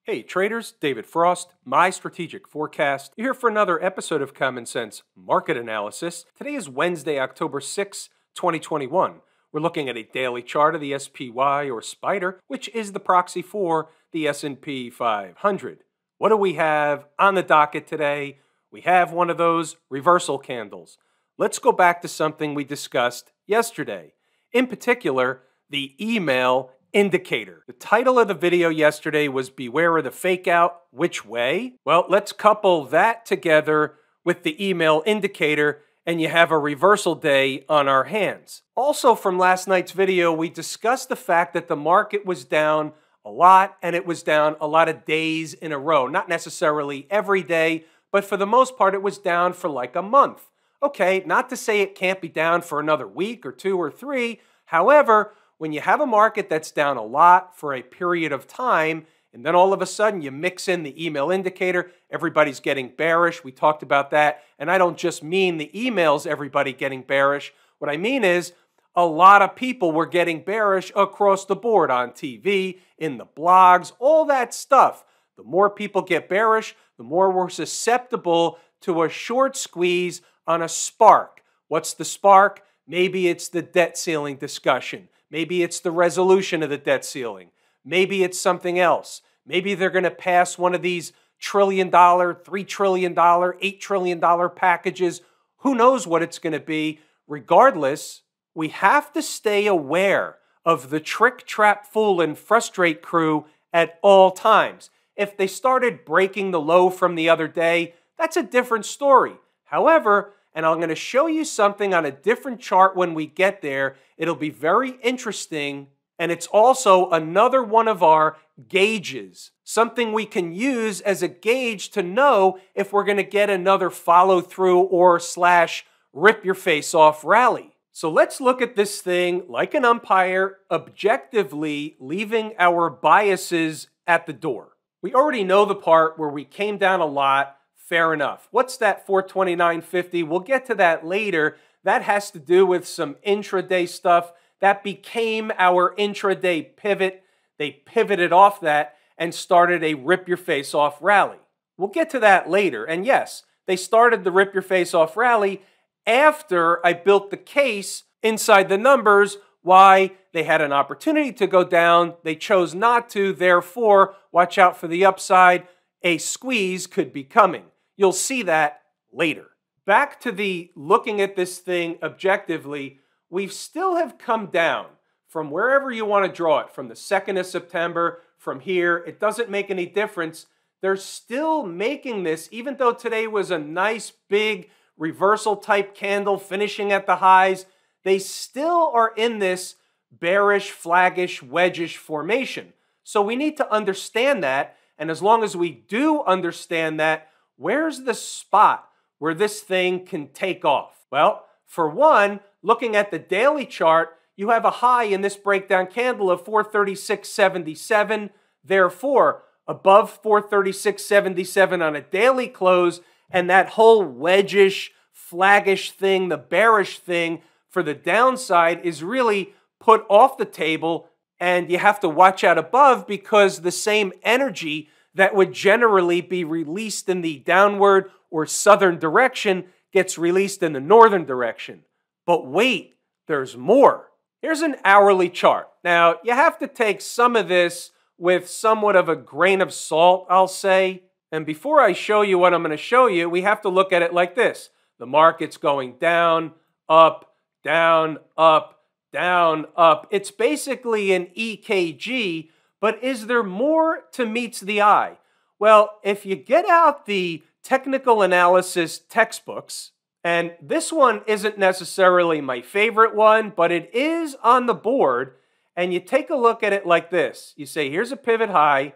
Hey traders, David Frost, my strategic forecast. You're here for another episode of Common Sense Market Analysis. Today is Wednesday, October 6, 2021. We're looking at a daily chart of the SPY or Spider, which is the proxy for the S&P 500. What do we have on the docket today? We have one of those reversal candles. Let's go back to something we discussed yesterday. In particular, the email indicator. The title of the video yesterday was Beware of the Fake Out. Which way? Well, let's couple that together with the email indicator and you have a reversal day on our hands. Also from last night's video, we discussed the fact that the market was down a lot and it was down a lot of days in a row. Not necessarily every day, but for the most part, it was down for like a month. Okay, not to say it can't be down for another week or two or three. However, when you have a market that's down a lot for a period of time, and then all of a sudden you mix in the email indicator, everybody's getting bearish. We talked about that. And I don't just mean the emails, everybody getting bearish. What I mean is a lot of people were getting bearish across the board on TV, in the blogs, all that stuff. The more people get bearish, the more we're susceptible to a short squeeze on a spark. What's the spark? Maybe it's the debt ceiling discussion. Maybe it's the resolution of the debt ceiling. Maybe it's something else. Maybe they're going to pass one of these $1 trillion, $3 trillion, $8 trillion packages. Who knows what it's going to be? Regardless, we have to stay aware of the trick, trap, fool, and frustrate crew at all times. If they started breaking the low from the other day, that's a different story. However, and I'm going to show you something on a different chart when we get there. It'll be very interesting, and it's also another one of our gauges, something we can use as a gauge to know if we're going to get another follow-through or slash rip-your-face-off rally. So let's look at this thing like an umpire, objectively leaving our biases at the door. We already know the part where we came down a lot. Fair enough. What's that 429.50? We'll get to that later. That has to do with some intraday stuff. That became our intraday pivot. They pivoted off that and started a rip-your-face-off rally. We'll get to that later. And yes, they started the rip-your-face-off rally after I built the case inside the numbers why they had an opportunity to go down. They chose not to. Therefore, watch out for the upside. A squeeze could be coming. You'll see that later. Back to the looking at this thing objectively, we still have come down from wherever you want to draw it, from the 2nd of September, from here. It doesn't make any difference. They're still making this, even though today was a nice big reversal type candle finishing at the highs, they still are in this bearish, flaggish, wedgish formation. So we need to understand that. And as long as we do understand that, where's the spot where this thing can take off? Well, for one, looking at the daily chart, you have a high in this breakdown candle of 436.77. Therefore, above 436.77 on a daily close, and that whole wedgish, flaggish thing, the bearish thing for the downside is really put off the table, and you have to watch out above because the same energy that would generally be released in the downward or southern direction gets released in the northern direction. But wait, there's more. Here's an hourly chart. Now, you have to take some of this with somewhat of a grain of salt, I'll say. And before I show you what I'm going to show you, we have to look at it like this. The market's going down, up, down, up, down, up. It's basically an EKG. But is there more to meets the eye? Well, if you get out the technical analysis textbooks, and this one isn't necessarily my favorite one, but it is on the board, and you take a look at it like this. You say, here's a pivot high,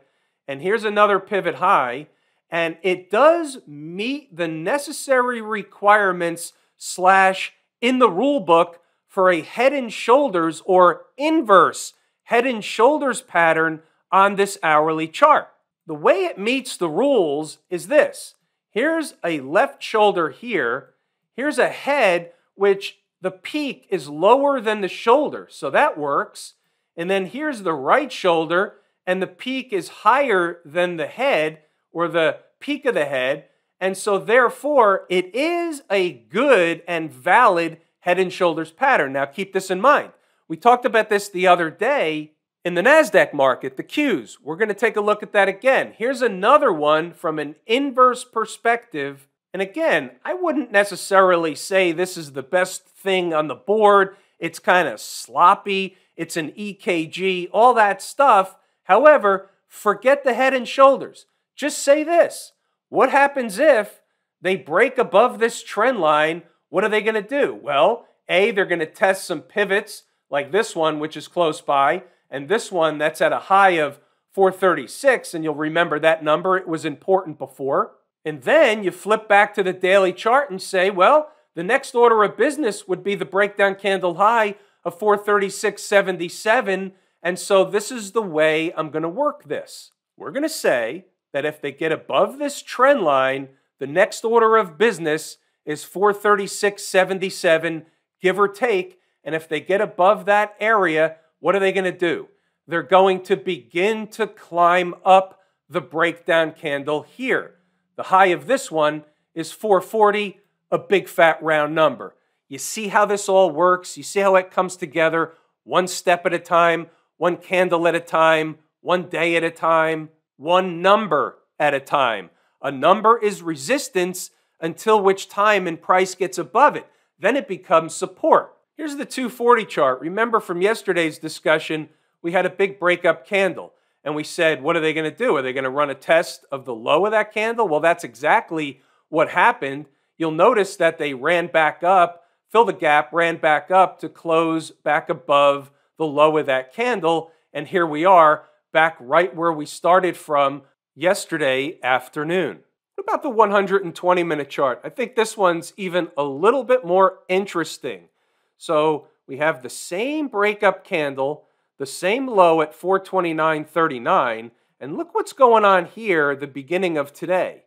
and here's another pivot high, and it does meet the necessary requirements slash in the rule book for a head and shoulders or inverse head and shoulders pattern on this hourly chart. The way it meets the rules is this. Here's a left shoulder here. Here's a head which the peak is lower than the shoulder, so that works. And then here's the right shoulder, and the peak is higher than the head or the peak of the head. And so therefore, it is a good and valid head and shoulders pattern. Now keep this in mind. We talked about this the other day in the NASDAQ market, the Qs. We're going to take a look at that again. Here's another one from an inverse perspective. And again, I wouldn't necessarily say this is the best thing on the board. It's kind of sloppy. It's an EKG, all that stuff. However, forget the head and shoulders. Just say this. What happens if they break above this trend line? What are they going to do? Well, A, they're going to test some pivots like this one, which is close by, and this one that's at a high of 436, and you'll remember that number. It was important before. And then you flip back to the daily chart and say, well, the next order of business would be the breakdown candle high of 436.77, and so this is the way I'm going to work this. We're going to say that if they get above this trend line, the next order of business is 436.77, give or take, and if they get above that area, what are they going to do? They're going to begin to climb up the breakdown candle here. The high of this one is 440, a big fat round number. You see how this all works? You see how it comes together one step at a time, one candle at a time, one day at a time, one number at a time. A number is resistance until which time and price gets above it. Then it becomes support. Here's the 240 chart. Remember from yesterday's discussion, we had a big breakup candle. And we said, what are they going to do? Are they going to run a test of the low of that candle? Well, that's exactly what happened. You'll notice that they ran back up, filled the gap, ran back up to close back above the low of that candle. And here we are, back right where we started from yesterday afternoon. What about the 120-minute chart? I think this one's even a little bit more interesting. So we have the same breakup candle, the same low at 429.39, and look what's going on here at the beginning of today.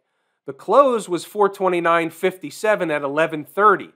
The close was 429.57 at 11:30.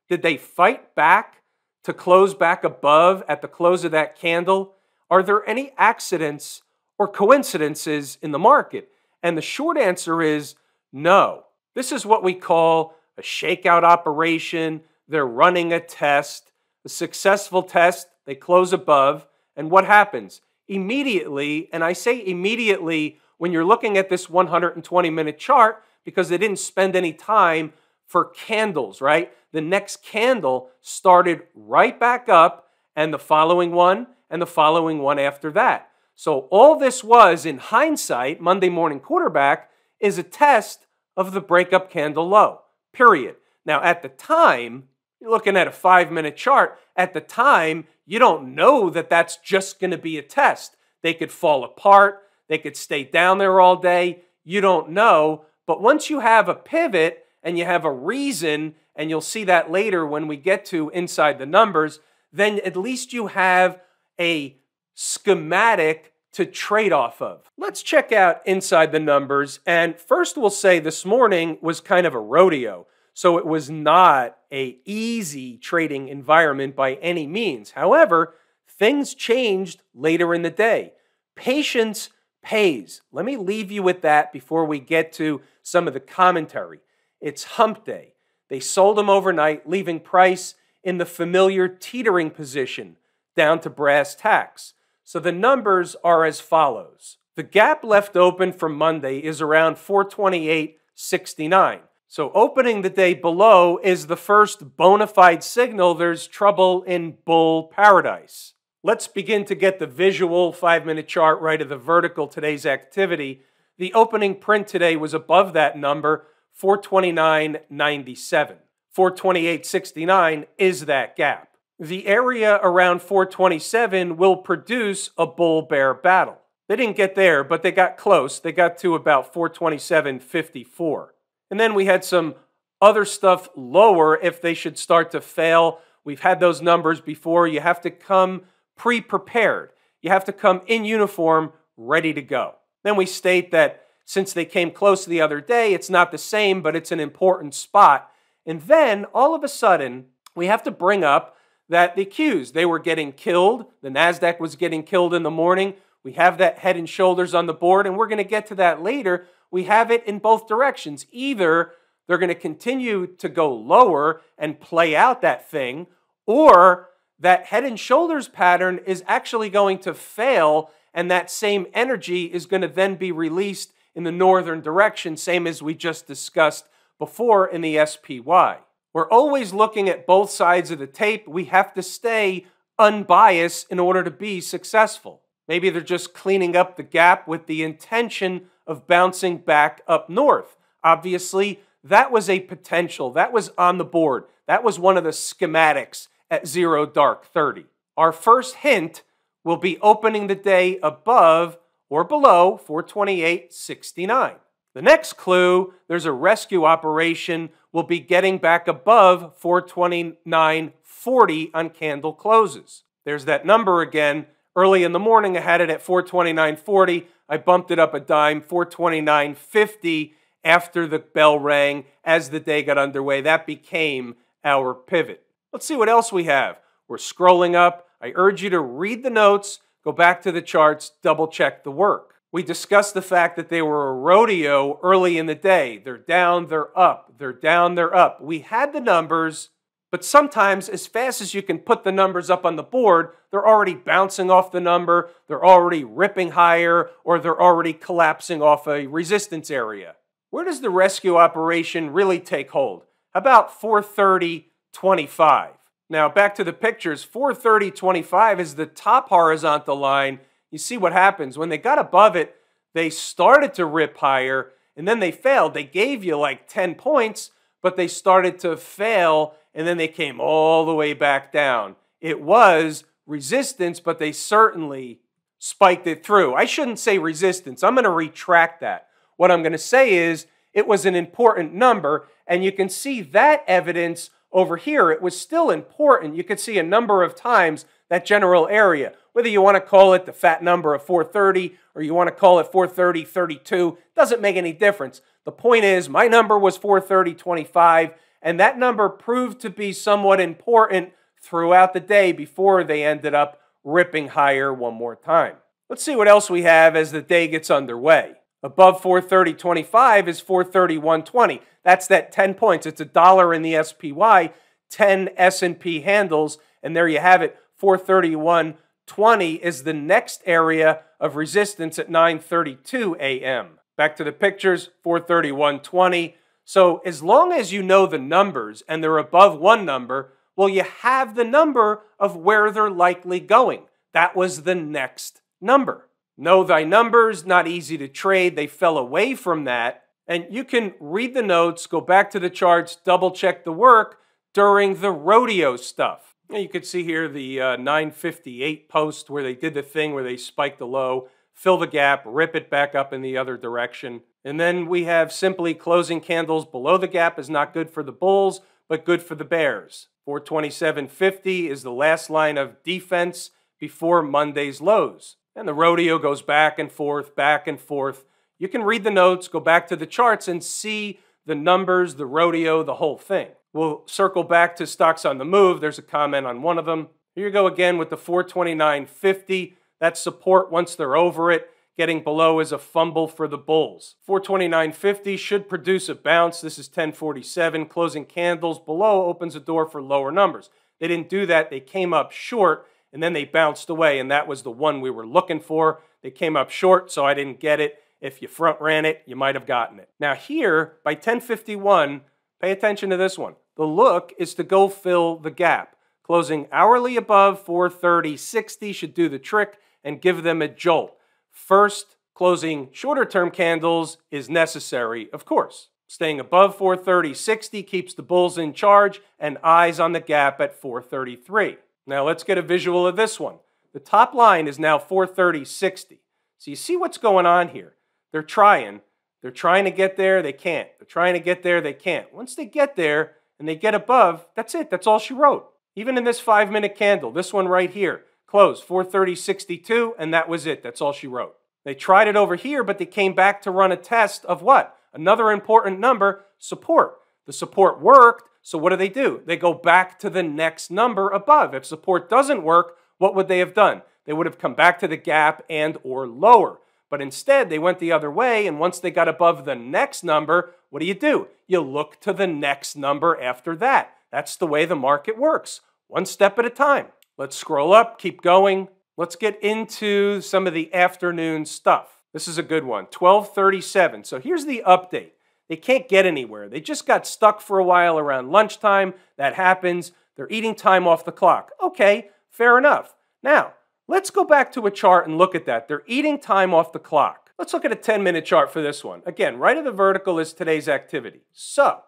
Did they fight back to close back above at the close of that candle? Are there any accidents or coincidences in the market? And the short answer is no. This is what we call a shakeout operation. They're running a test, a successful test. They close above. And what happens? Immediately, and I say immediately when you're looking at this 120-minute chart, because they didn't spend any time for candles, right? The next candle started right back up, and the following one, and the following one after that. So all this was, in hindsight, Monday morning quarterback, is a test of the breakup candle low, period. Now, at the time, you're looking at a 5-minute chart. At the time, you don't know that that's just going to be a test. They could fall apart. They could stay down there all day. You don't know. But once you have a pivot and you have a reason, and you'll see that later when we get to inside the numbers, then at least you have a schematic to trade off of. Let's check out inside the numbers. And first we'll say this morning was kind of a rodeo. So it was not an easy trading environment by any means. However, things changed later in the day. Patience pays. Let me leave you with that before we get to some of the commentary. It's hump day. They sold them overnight, leaving price in the familiar teetering position down to brass tacks. So the numbers are as follows. The gap left open for Monday is around 428.69. So opening the day below is the first bona fide signal there's trouble in bull paradise. Let's begin to get the visual 5-minute chart right of the vertical today's activity. The opening print today was above that number, 429.97. 428.69 is that gap. The area around 427 will produce a bull-bear battle. They didn't get there, but they got close. They got to about 427.54. And then we had some other stuff lower if they should start to fail. We've had those numbers before. You have to come pre-prepared. You have to come in uniform, ready to go. Then we state that since they came close the other day, it's not the same, but it's an important spot. And then, all of a sudden, we have to bring up that the Qs, they were getting killed. The NASDAQ was getting killed in the morning. We have that head and shoulders on the board, and we're going to get to that later. We have it in both directions. Either they're going to continue to go lower and play out that thing, or that head and shoulders pattern is actually going to fail, and that same energy is going to then be released in the northern direction, same as we just discussed before in the SPY. We're always looking at both sides of the tape. We have to stay unbiased in order to be successful. Maybe they're just cleaning up the gap with the intention of bouncing back up north. Obviously, that was a potential. That was on the board. That was one of the schematics at 0 dark 30. Our first hint will be opening the day above or below 428.69. The next clue, there's a rescue operation, will be getting back above 429.40 on candle closes. There's that number again. Early in the morning, I had it at 429.40. I bumped it up a dime, 429.50 after the bell rang as the day got underway. That became our pivot. Let's see what else we have. We're scrolling up. I urge you to read the notes, go back to the charts, double check the work. We discussed the fact that they were a rodeo early in the day. They're down, they're up. They're down, they're up. We had the numbers, but sometimes as fast as you can put the numbers up on the board, they're already bouncing off the number, they're already ripping higher, or they're already collapsing off a resistance area. Where does the rescue operation really take hold? About 430.25. Now back to the pictures, 430.25 is the top horizontal line. You see what happens. When they got above it, they started to rip higher, and then they failed. They gave you like 10 points, but they started to fail, and then they came all the way back down. It was resistance, but they certainly spiked it through. I shouldn't say resistance. I'm going to retract that. What I'm going to say is it was an important number, and you can see that evidence over here. It was still important. You could see a number of times that general area. Whether you want to call it the fat number of 430 or you want to call it 430.32, doesn't make any difference. The point is, my number was 430.25, and that number proved to be somewhat important throughout the day before they ended up ripping higher one more time. Let's see what else we have as the day gets underway. Above 430.25 is 431.20. That's that 10 points. It's $1 in the SPY, 10 S&P handles, and there you have it. 431.20 is the next area of resistance at 9:32 a.m. Back to the pictures, 431.20. So as long as you know the numbers and they're above one number, well, you have the number of where they're likely going. That was the next number. Know thy numbers, not easy to trade. They fell away from that. And you can read the notes, go back to the charts, double check the work during the rodeo stuff. You can see here the 9:58 post where they did the thing where they spiked the low, fill the gap, rip it back up in the other direction. And then we have simply closing candles below the gap is not good for the bulls, but good for the bears. 427.50 is the last line of defense before Monday's lows. And the rodeo goes back and forth, back and forth. You can read the notes, go back to the charts, and see the numbers, the rodeo, the whole thing. We'll circle back to stocks on the move. There's a comment on one of them. Here you go again with the 429.50. That's support once they're over it. Getting below is a fumble for the bulls. 429.50 should produce a bounce. This is 1047. Closing candles below opens a door for lower numbers. They didn't do that. They came up short, and then they bounced away, and that was the one we were looking for. They came up short, so I didn't get it. If you front ran it, you might have gotten it. Now here, by 1051, pay attention to this one. The look is to go fill the gap. Closing hourly above 430.60 should do the trick and give them a jolt. First, closing shorter-term candles is necessary, of course. Staying above 430.60 keeps the bulls in charge and eyes on the gap at 433. Now let's get a visual of this one. The top line is now 430.60. So you see what's going on here. They're trying to get there, they can't. They're trying to get there, they can't. Once they get there and they get above, that's it. That's all she wrote. Even in this 5-minute candle, this one right here, closed 430.62, and that was it. That's all she wrote. They tried it over here, but they came back to run a test of what? Another important number, support. The support worked, so what do? They go back to the next number above. If support doesn't work, what would they have done? They would have come back to the gap and or lower. But instead, they went the other way, and once they got above the next number, what do? You look to the next number after that. That's the way the market works, one step at a time. Let's scroll up, keep going. Let's get into some of the afternoon stuff. This is a good one, 12:37. So here's the update. They can't get anywhere. They just got stuck for a while around lunchtime. That happens. They're eating time off the clock. Okay, fair enough. Now, let's go back to a chart and look at that. They're eating time off the clock. Let's look at a 10-minute chart for this one. Again, right of the vertical is today's activity. So,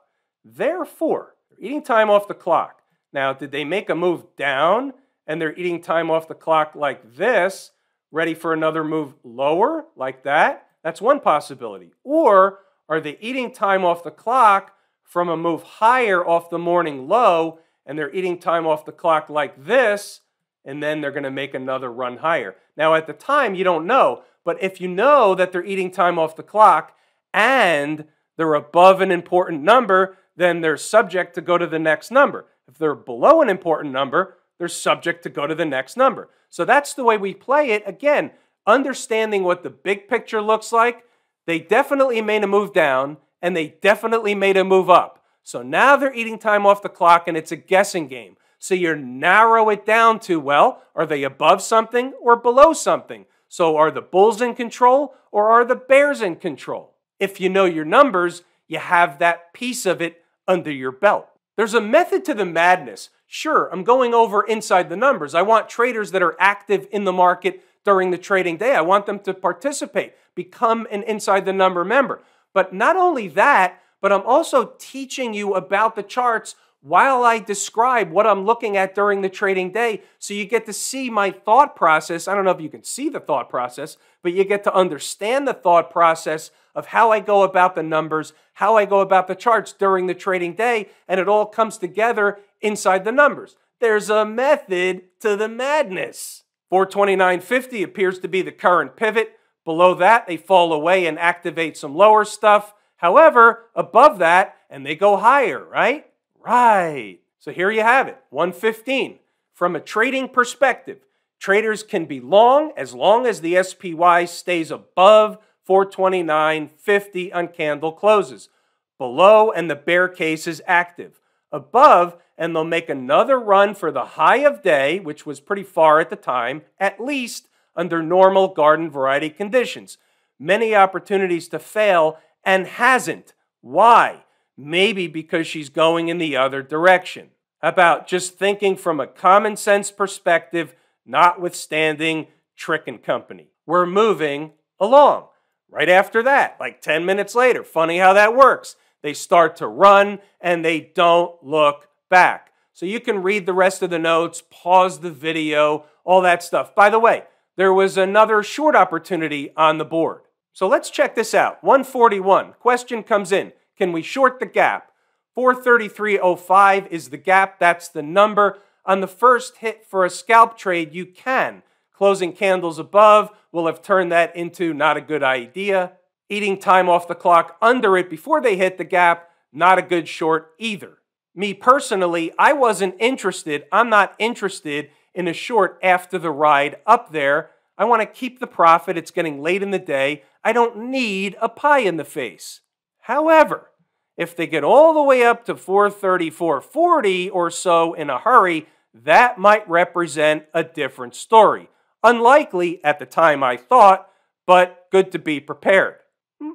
therefore, they're eating time off the clock. Now, did they make a move down and they're eating time off the clock like this, ready for another move lower like that? That's one possibility. Or are they eating time off the clock from a move higher off the morning low and they're eating time off the clock like this, and then they're going to make another run higher? Now, at the time, you don't know, but if you know that they're eating time off the clock and they're above an important number, then they're subject to go to the next number. If they're below an important number, they're subject to go to the next number. So that's the way we play it. Again, understanding what the big picture looks like. They definitely made a move down, and they definitely made a move up. So now they're eating time off the clock, and it's a guessing game. So you narrow it down to, well, are they above something or below something? So are the bulls in control or are the bears in control? If you know your numbers, you have that piece of it under your belt. There's a method to the madness. Sure, I'm going over inside the numbers. I want traders that are active in the market during the trading day. I want them to participate, become an inside the number member. But not only that, but I'm also teaching you about the charts while I describe what I'm looking at during the trading day, so you get to see my thought process. I don't know if you can see the thought process, but you get to understand the thought process of how I go about the numbers, how I go about the charts during the trading day, and it all comes together inside the numbers. There's a method to the madness. 429.50 appears to be the current pivot. Below that, they fall away and activate some lower stuff. However, above that, and they go higher, right? Right. So here you have it, 115. From a trading perspective, traders can be long as the SPY stays above 429.50 on candle closes. Below, and the bear case is active. Above, and they'll make another run for the high of day, which was pretty far at the time, at least under normal garden variety conditions. Many opportunities to fail, and hasn't. Why? Maybe because she's going in the other direction. How about just thinking from a common sense perspective, notwithstanding Trick and Company? We're moving along. Right after that, like 10 minutes later, funny how that works. They start to run and they don't look back. So you can read the rest of the notes, pause the video, all that stuff. By the way, there was another short opportunity on the board. So let's check this out. 141, question comes in. Can we short the gap? 433.05 is the gap. That's the number. On the first hit for a scalp trade, you can. Closing candles above will have turned that into not a good idea. Eating time off the clock under it before they hit the gap, not a good short either. Me personally, I wasn't interested. I'm not interested in a short after the ride up there. I want to keep the profit. It's getting late in the day. I don't need a pie in the face. However, if they get all the way up to 434.40 or so in a hurry, that might represent a different story. Unlikely at the time I thought, but good to be prepared.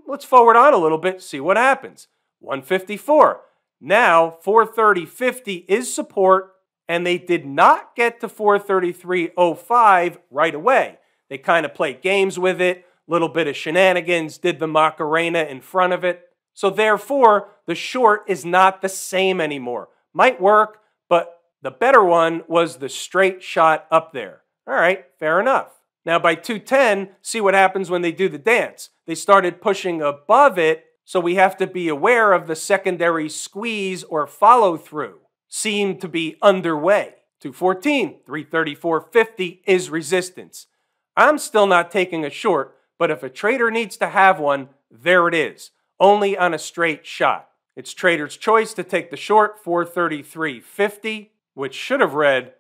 Let's forward on a little bit, see what happens. 154. Now 430.50 is support, and they did not get to 433.05 right away. They kind of played games with it, little bit of shenanigans, did the Macarena in front of it. So therefore, the short is not the same anymore. Might work, but the better one was the straight shot up there. All right, fair enough. Now by 210, see what happens when they do the dance. They started pushing above it, so we have to be aware of the secondary squeeze or follow through. Seemed to be underway. 214, 334.50 is resistance. I'm still not taking a short, but if a trader needs to have one, there it is. Only on a straight shot. It's trader's choice to take the short 433.50, which should have read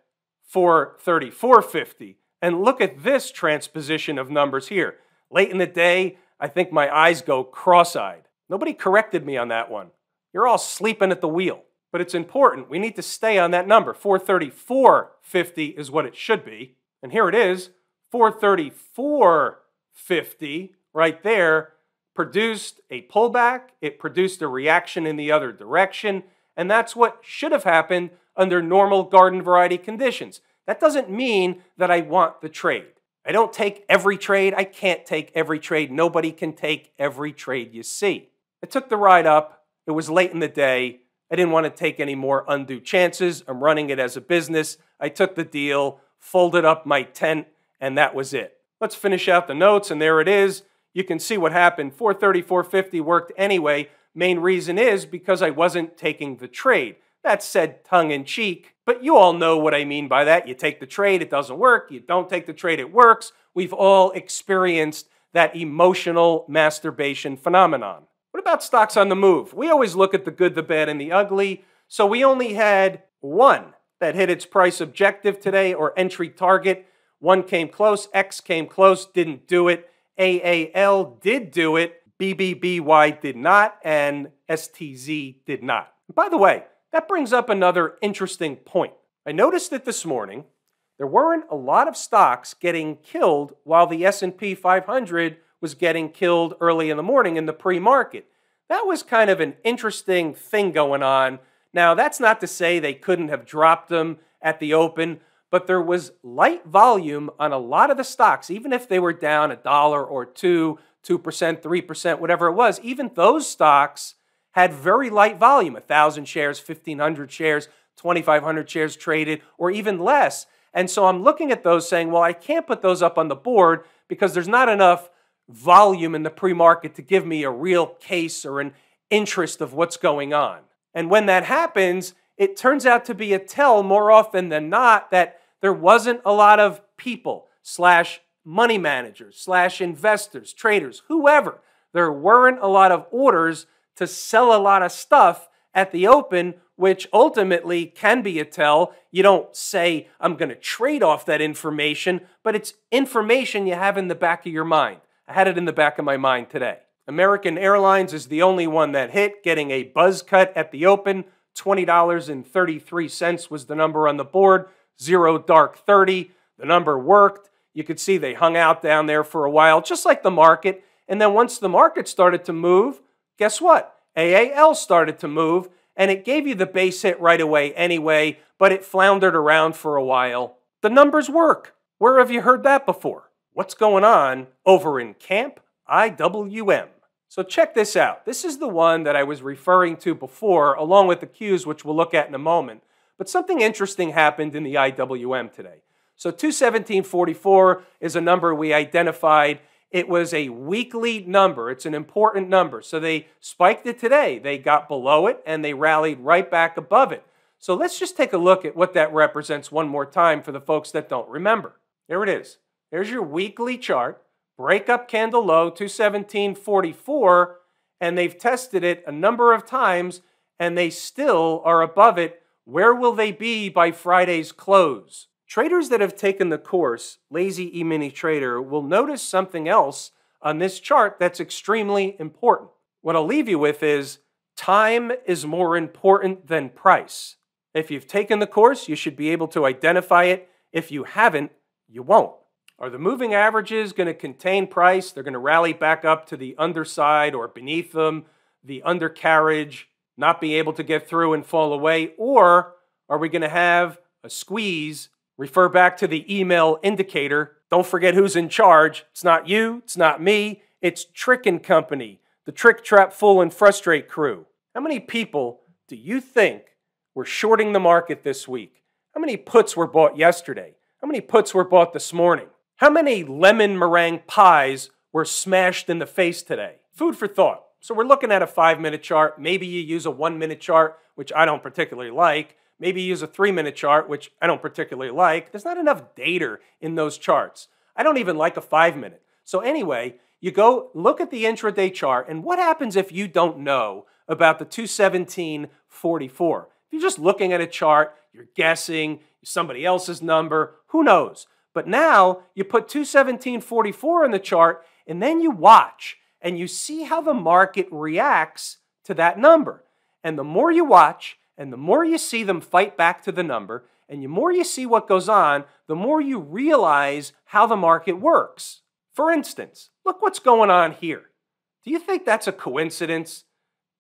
434.50. And look at this transposition of numbers here. Late in the day, I think my eyes go cross-eyed. Nobody corrected me on that one. You're all sleeping at the wheel. But it's important. We need to stay on that number. 434.50 is what it should be. And here it is. 434.50 right there produced a pullback. It produced a reaction in the other direction. And that's what should have happened under normal garden variety conditions. That doesn't mean that I want the trade. I don't take every trade. I can't take every trade. Nobody can take every trade you see. I took the ride up. It was late in the day. I didn't want to take any more undue chances. I'm running it as a business. I took the deal, folded up my tent, and that was it. Let's finish out the notes, and there it is. You can see what happened. 434.50 worked anyway. Main reason is because I wasn't taking the trade. That's said tongue-in-cheek, but you all know what I mean by that. You take the trade, it doesn't work. You don't take the trade, it works. We've all experienced that emotional masturbation phenomenon. What about stocks on the move? We always look at the good, the bad, and the ugly. So we only had one that hit its price objective today or entry target. One came close, X came close, didn't do it. AAL did do it, BBBY did not, and STZ did not. By the way, that brings up another interesting point. I noticed that this morning, there weren't a lot of stocks getting killed while the S&P 500 was getting killed early in the morning in the pre-market. That was kind of an interesting thing going on. Now, that's not to say they couldn't have dropped them at the open, but there was light volume on a lot of the stocks, even if they were down $1 or 2%, 3%, whatever it was. Even those stocks had very light volume, 1,000 shares, 1,500 shares, 2,500 shares traded, or even less. And so I'm looking at those saying, well, I can't put those up on the board because there's not enough volume in the pre-market to give me a real case or an interest of what's going on. And when that happens, it turns out to be a tell more often than not that there wasn't a lot of people / money managers / investors, traders, whoever. There weren't a lot of orders to sell a lot of stuff at the open, which ultimately can be a tell. You don't say, I'm going to trade off that information, but it's information you have in the back of your mind. I had it in the back of my mind today. American Airlines is the only one that hit, getting a buzz cut at the open. $20.33 was the number on the board. Zero dark 30. The number worked. You could see they hung out down there for a while, just like the market. And then once the market started to move, guess what? AAL started to move, and it gave you the base hit right away anyway, but it floundered around for a while. The numbers work. Where have you heard that before? What's going on over in Camp IWM? So check this out. This is the one that I was referring to before, along with the Qs, which we'll look at in a moment. But something interesting happened in the IWM today. So 217.44 is a number we identified. It was a weekly number. It's an important number. So they spiked it today. They got below it, and they rallied right back above it. So let's just take a look at what that represents one more time for the folks that don't remember. There it is. There's your weekly chart. Breakup candle low, 217.44, and they've tested it a number of times, and they still are above it. Where will they be by Friday's close? Traders that have taken the course, Lazy E-mini Trader, will notice something else on this chart that's extremely important. What I'll leave you with is time is more important than price. If you've taken the course, you should be able to identify it. If you haven't, you won't. Are the moving averages going to contain price? They're going to rally back up to the underside or beneath them, the undercarriage, not be able to get through and fall away? Or are we going to have a squeeze? Refer back to the email indicator. Don't forget who's in charge. It's not you. It's not me. It's Trick & Company, the Trick, Trap, Fool, and Frustrate crew. How many people do you think were shorting the market this week? How many puts were bought yesterday? How many puts were bought this morning? How many lemon meringue pies were smashed in the face today? Food for thought. So we're looking at a 5-minute chart. Maybe you use a 1-minute chart, which I don't particularly like. Maybe you use a 3-minute chart, which I don't particularly like. There's not enough data in those charts. I don't even like a 5-minute. So anyway, you go look at the intraday chart, and what happens if you don't know about the 217.44? If you're just looking at a chart, you're guessing somebody else's number, who knows? But now you put 217.44 in the chart, and then you watch and you see how the market reacts to that number. And the more you watch and the more you see them fight back to the number, and the more you see what goes on, the more you realize how the market works. For instance, look what's going on here. Do you think that's a coincidence?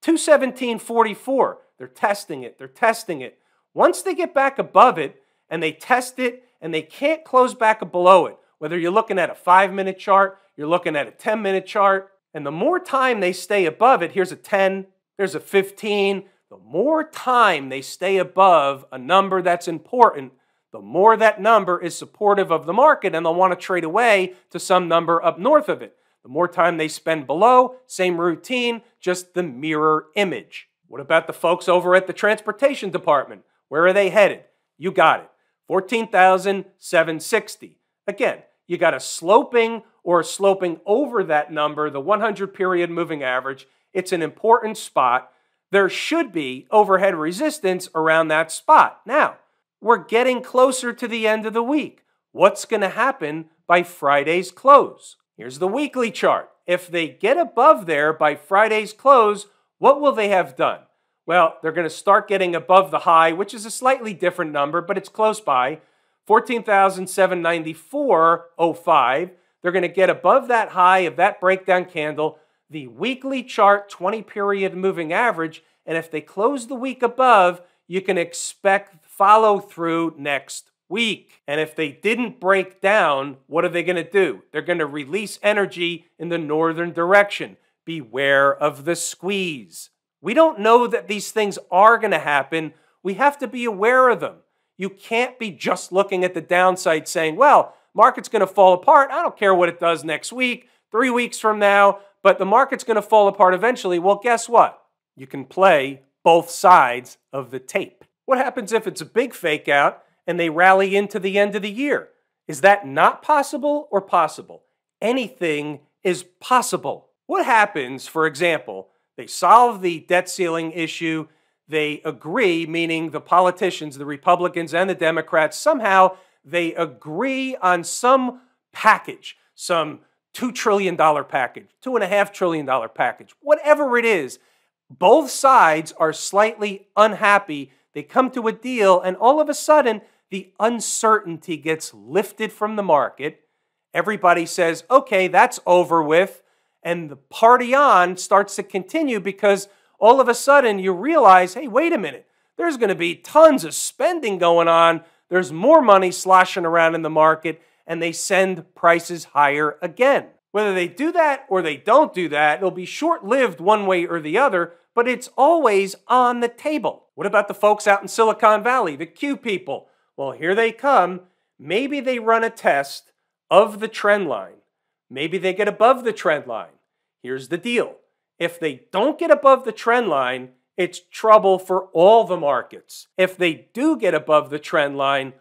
217.44, they're testing it, they're testing it. Once they get back above it and they test it and they can't close back below it, whether you're looking at a 5-minute chart, you're looking at a 10-minute chart, and the more time they stay above it, here's a 10, there's a 15, the more time they stay above a number that's important, the more that number is supportive of the market and they'll want to trade away to some number up north of it. The more time they spend below, same routine, just the mirror image. What about the folks over at the transportation department? Where are they headed? You got it. 14,760. Again, you got a sloping or sloping over that number, the 100-period moving average. It's an important spot. There should be overhead resistance around that spot. Now, we're getting closer to the end of the week. What's going to happen by Friday's close? Here's the weekly chart. If they get above there by Friday's close, what will they have done? Well, they're going to start getting above the high, which is a slightly different number, but it's close by, 14,794.05. They're going to get above that high of that breakdown candle, the weekly chart 20-period moving average, and if they close the week above, you can expect follow through next week. And if they didn't break down, what are they going to do? They're going to release energy in the northern direction. Beware of the squeeze. We don't know that these things are going to happen. We have to be aware of them. You can't be just looking at the downside saying, well, market's going to fall apart. I don't care what it does next week, 3 weeks from now, but the market's going to fall apart eventually. Well, guess what? You can play both sides of the tape. What happens if it's a big fake out and they rally into the end of the year? Is that not possible or possible? Anything is possible. What happens, for example, they solve the debt ceiling issue, they agree, meaning the politicians, the Republicans and the Democrats, somehow they agree on some package, some $2 trillion package, $2.5 trillion package, whatever it is. Both sides are slightly unhappy. They come to a deal, and all of a sudden, the uncertainty gets lifted from the market. Everybody says, okay, that's over with. And the party on starts to continue because all of a sudden you realize, hey, wait a minute, there's going to be tons of spending going on. There's more money sloshing around in the market, and they send prices higher again. Whether they do that or they don't do that, it'll be short-lived one way or the other, but it's always on the table. What about the folks out in Silicon Valley, the Q people? Well, here they come. Maybe they run a test of the trend line. Maybe they get above the trend line. Here's the deal. If they don't get above the trend line, it's trouble for all the markets. If they do get above the trend line,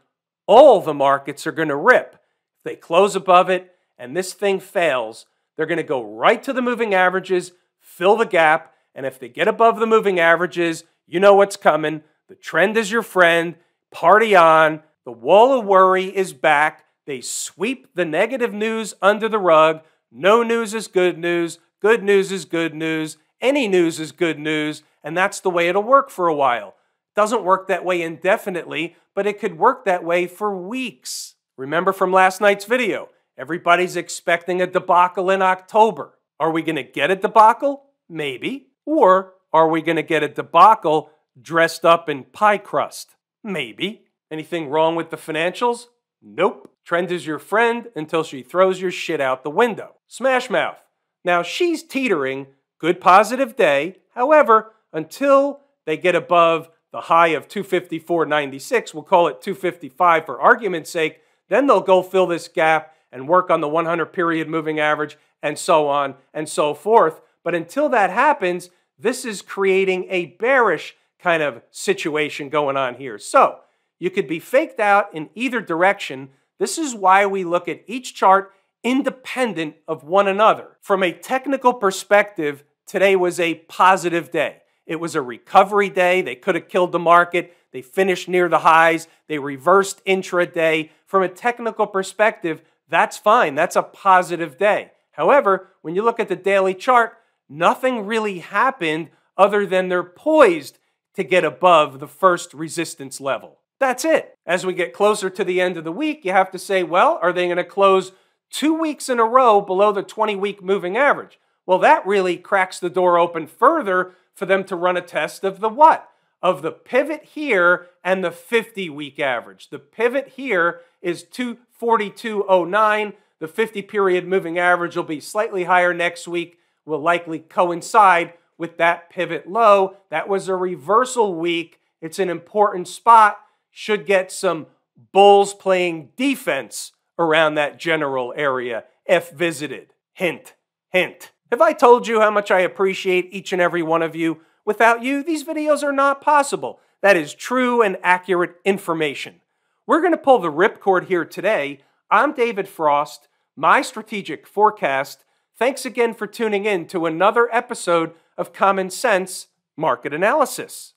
all the markets are going to rip. If they close above it and this thing fails, they're going to go right to the moving averages, fill the gap, and if they get above the moving averages, you know what's coming. The trend is your friend. Party on. The wall of worry is back. They sweep the negative news under the rug. No news is good news. Good news is good news. Any news is good news. And that's the way it'll work for a while. It doesn't work that way indefinitely, but it could work that way for weeks. Remember from last night's video, everybody's expecting a debacle in October. Are we going to get a debacle? Maybe. Or are we going to get a debacle dressed up in pie crust? Maybe. Anything wrong with the financials? Nope. Trend is your friend until she throws your shit out the window. Smash Mouth. Now she's teetering. Good positive day. However, until they get above the high of 254.96, we'll call it 255 for argument's sake, then they'll go fill this gap and work on the 100-period moving average and so on and so forth. But until that happens, this is creating a bearish kind of situation going on here. So you could be faked out in either direction. This is why we look at each chart independent of one another. From a technical perspective, today was a positive day. It was a recovery day. They could have killed the market. They finished near the highs. They reversed intraday. From a technical perspective, that's fine. That's a positive day. However, when you look at the daily chart, nothing really happened other than they're poised to get above the first resistance level. That's it. As we get closer to the end of the week, you have to say, well, are they going to close 2 weeks in a row below the 20-week moving average? Well, that really cracks the door open further for them to run a test of the what? Of the pivot here and the 50-week average. The pivot here is 242.09. The 50-period moving average will be slightly higher next week, will likely coincide with that pivot low. That was a reversal week. It's an important spot. Should get some bulls playing defense around that general area if visited. Hint, hint. Have I told you how much I appreciate each and every one of you? Without you, these videos are not possible. That is true and accurate information. We're going to pull the ripcord here today. I'm David Frost, my strategic forecast. Thanks again for tuning in to another episode of Common Sense Market Analysis.